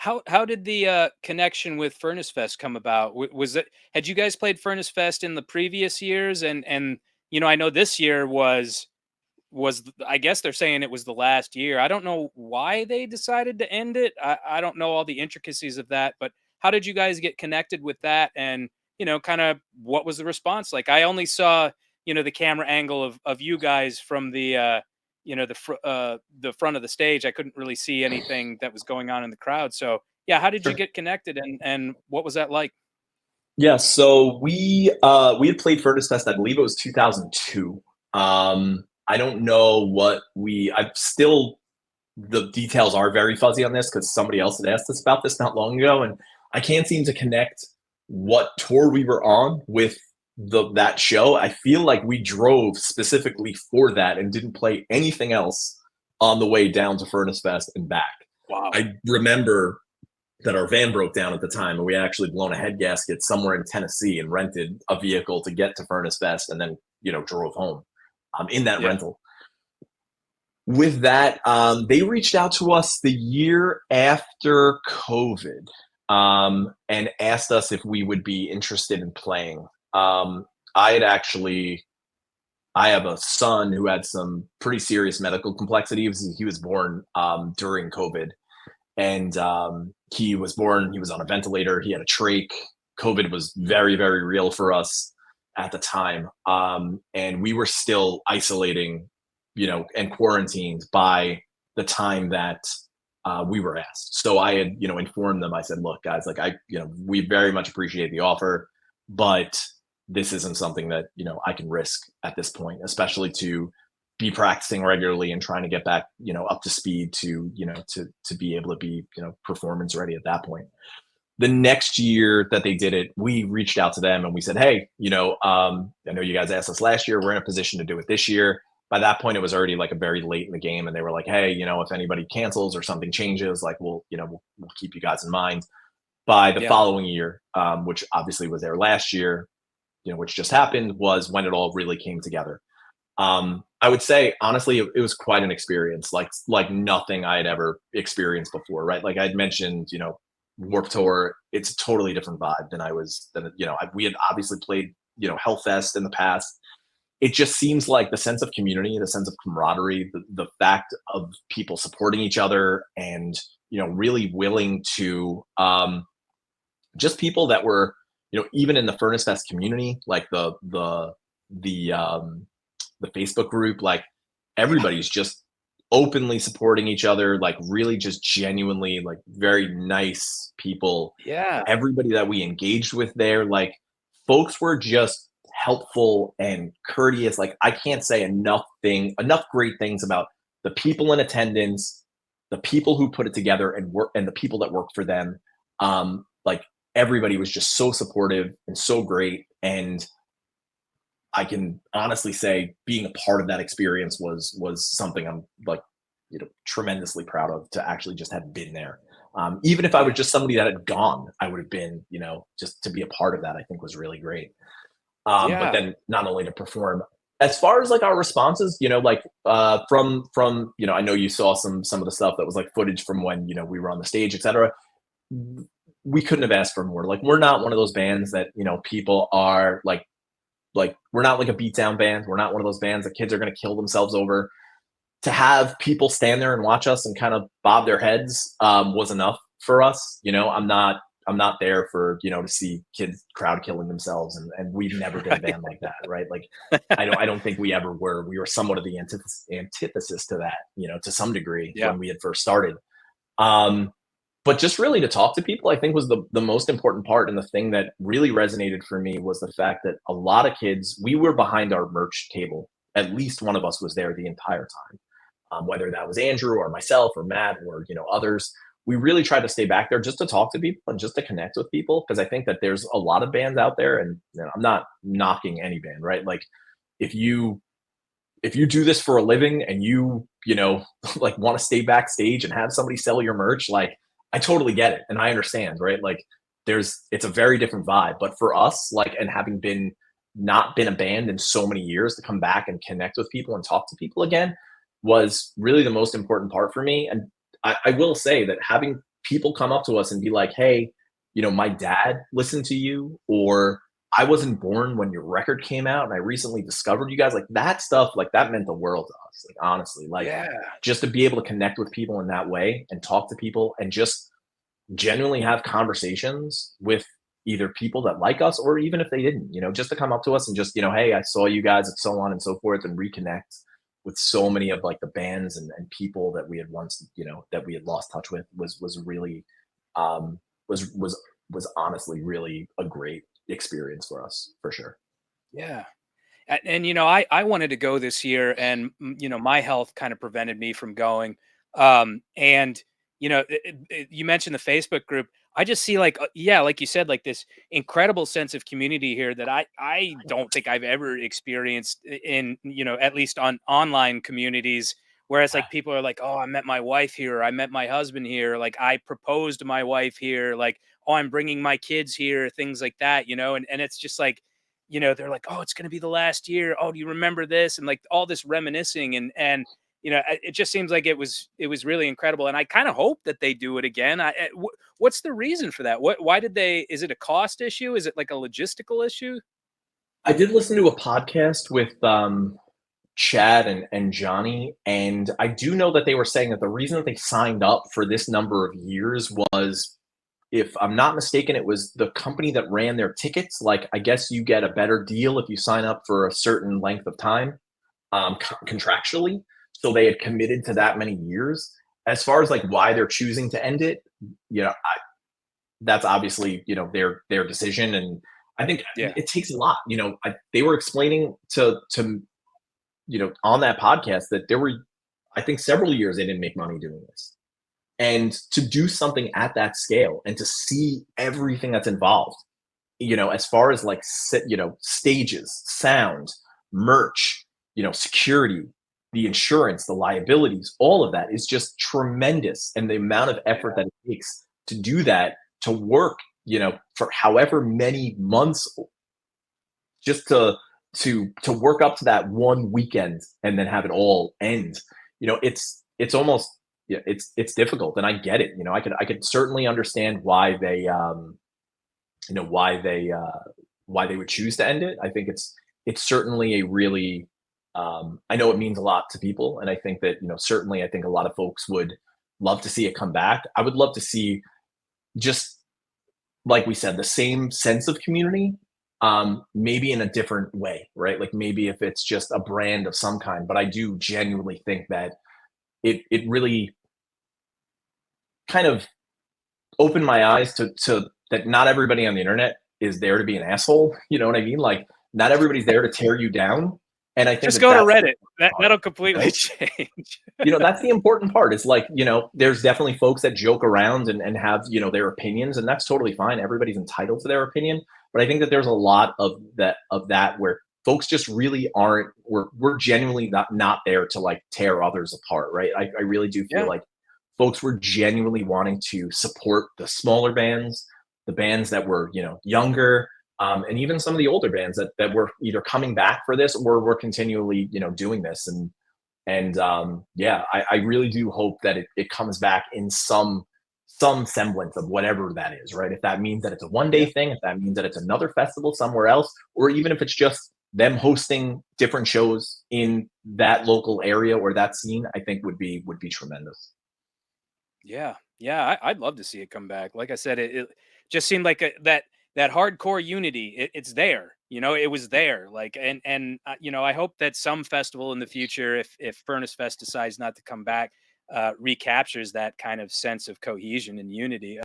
How did the connection with Furnace Fest come about? Was it, had you guys played Furnace Fest in the previous years? And I know this year I guess they're saying it was the last year. I don't know why they decided to end it. I don't know all the intricacies of that, but how did you guys get connected with that? And, kind of what was the response like? I only saw, the camera angle of you guys from the front of the stage. I couldn't really see anything that was going on in the crowd. So yeah, how did you Sure. get connected and what was that like? Yeah, so we had played Furnace Fest, I believe it was 2002. I don't know what I'm still, the details are very fuzzy on this because somebody else had asked us about this not long ago, and I can't seem to connect what tour we were on with that show. I feel like we drove specifically for that and didn't play anything else on the way down to Furnace Fest and back. Wow. I remember that our van broke down at the time, and we had actually blown a head gasket somewhere in Tennessee and rented a vehicle to get to Furnace Fest, and then drove home in that Yeah. rental. With that, they reached out to us the year after COVID, and asked us if we would be interested in playing. I had actually, I have a son who had some pretty serious medical complexity. He was born during COVID, and he was born. He was on a ventilator. He had a trach. COVID was very, very real for us at the time, and we were still isolating, and quarantined by the time that we were asked. So I had, informed them. I said, "Look, guys, like we very much appreciate the offer, but this isn't something that I can risk at this point, especially to be practicing regularly and trying to get back, up to speed to, to be able to be, performance ready at that point." The next year that they did it, we reached out to them and we said, "Hey, I know you guys asked us last year. We're in a position to do it this year." By that point, it was already like a very late in the game, and they were like, "Hey, if anybody cancels or something changes, like we'll keep you guys in mind." By the Yeah. following year, which obviously was their last year, which just happened, was when it all really came together. I would say honestly, it was quite an experience, like nothing I had ever experienced before, right? Like I'd mentioned, Warped Tour, it's a totally different vibe we had obviously played, Hellfest in the past. It just seems like the sense of community, the sense of camaraderie, the fact of people supporting each other and, really willing to, just people that were, even in the Furnace Fest community, like the Facebook group, like Yeah. everybody's just openly supporting each other, like really just genuinely like very nice people. Yeah. Everybody that we engaged with there, like folks were just helpful and courteous. Like I can't say enough great things about the people in attendance, the people who put it together and work, and the people that work for them. Like everybody was just so supportive and so great. And I can honestly say being a part of that experience was something I'm like, tremendously proud of, to actually just have been there. Even if I was Yeah. just somebody that had gone, I would have been, just to be a part of that, I think was really great. But Yeah. then not only to perform, as far as like our responses, like from I know you saw some of the stuff that was like footage from when we were on the stage, etc. We couldn't have asked for more. Like we're not one of those bands that people are like we're not like a beatdown band. We're not one of those bands that kids are going to kill themselves over. To have people stand there and watch us and kind of bob their heads was enough for us. I'm not there for to see kids crowd killing themselves, and we've never been a Right. band like that, right? Like I don't think we ever were. We were somewhat of the antithesis to that, to some degree Yeah. when we had first started. But just really to talk to people, I think was the most important part. And the thing that really resonated for me was the fact that a lot of kids, we were behind our merch table. At least one of us was there the entire time. Whether that was Andrew or myself or Matt or others, we really tried to stay back there just to talk to people and just to connect with people, because I think that there's a lot of bands out there, and I'm not knocking any band, right? Like if you do this for a living and like want to stay backstage and have somebody sell your merch, like I totally get it and I understand, right? Like it's a very different vibe. But for us, like, and having not been a band in so many years, to come back and connect with people and talk to people again was really the most important part for me. And I will say that having people come up to us and be like, hey, my dad listened to you, or I wasn't born when your record came out and I recently discovered you guys. Like that stuff, like that meant the world to us. Like honestly, like Yeah. just to be able to connect with people in that way and talk to people and just genuinely have conversations with either people that like us or even if they didn't, just to come up to us and just, hey, I saw you guys and so on and so forth, and reconnect with so many of like the bands and people that we had once, that we had lost touch with was really um was honestly really a great experience for us for sure. Yeah. And I wanted to go this year, and my health kind of prevented me from going. And you mentioned the Facebook group. I just see like yeah, like you said, like this incredible sense of community here that I don't think I've ever experienced in at least on online communities. Whereas like people are like, oh, I met my wife here, I met my husband here, like I proposed to my wife here, like oh, I'm bringing my kids here, things like that, and it's just like they're like, "Oh, it's going to be the last year. Oh, do you remember this?" And like all this reminiscing, and it just seems like it was really incredible. And I kind of hope that they do it again. What's the reason for that? Why did they? Is it a cost issue? Is it like a logistical issue? I did listen to a podcast with Chad and Johnny, and I do know that they were saying that the reason that they signed up for this number of years was, if I'm not mistaken, it was the company that ran their tickets. Like, I guess you get a better deal if you sign up for a certain length of time, contractually. So they had committed to that many years. As far as like why they're choosing to end it, that's obviously their decision, and I think Yeah, it takes a lot. They were explaining to on that podcast that there were, I think, several years they didn't make money doing this. And to do something at that scale and to see everything that's involved, as far as like, stages, sound, merch, security, the insurance, the liabilities, all of that is just tremendous. And the amount of effort yeah, that it takes to do that, to work, for however many months, just to work up to that one weekend and then have it all end. It's almost, yeah, it's difficult, and I get it. I could certainly understand why they you know why they would choose to end it. I think it's certainly a really, I know it means a lot to people, and I think that, certainly I think a lot of folks would love to see it come back. I would love to see, just like we said, the same sense of community, maybe in a different way, right? Like maybe if it's just a brand of some kind. But I do genuinely think that it really kind of opened my eyes to that not everybody on the internet is there to be an asshole. You know what I mean? Like not everybody's there to tear you down. And I think just that go to that's the Reddit. part, That'll you know? completely change. That's the important part. It's like, there's definitely folks that joke around and have, their opinions, and that's totally fine. Everybody's entitled to their opinion. But I think that there's a lot of that where folks just really aren't, we're genuinely not there to like tear others apart, right? I really do feel Yeah, like folks were genuinely wanting to support the smaller bands, the bands that were, younger, and even some of the older bands that were either coming back for this or were continually, doing this. And yeah, I really do hope that it comes back in some semblance of whatever that is, right? If that means that it's a one day yeah. thing, if that means that it's another festival somewhere else, or even if it's just them hosting different shows in that local area or that scene, I think would be tremendous. Yeah, yeah, I'd love to see it come back. Like I said, it just seemed like that hardcore unity. It's there, it was there. Like, and I hope that some festival in the future, if Furnace Fest decides not to come back, recaptures that kind of sense of cohesion and unity.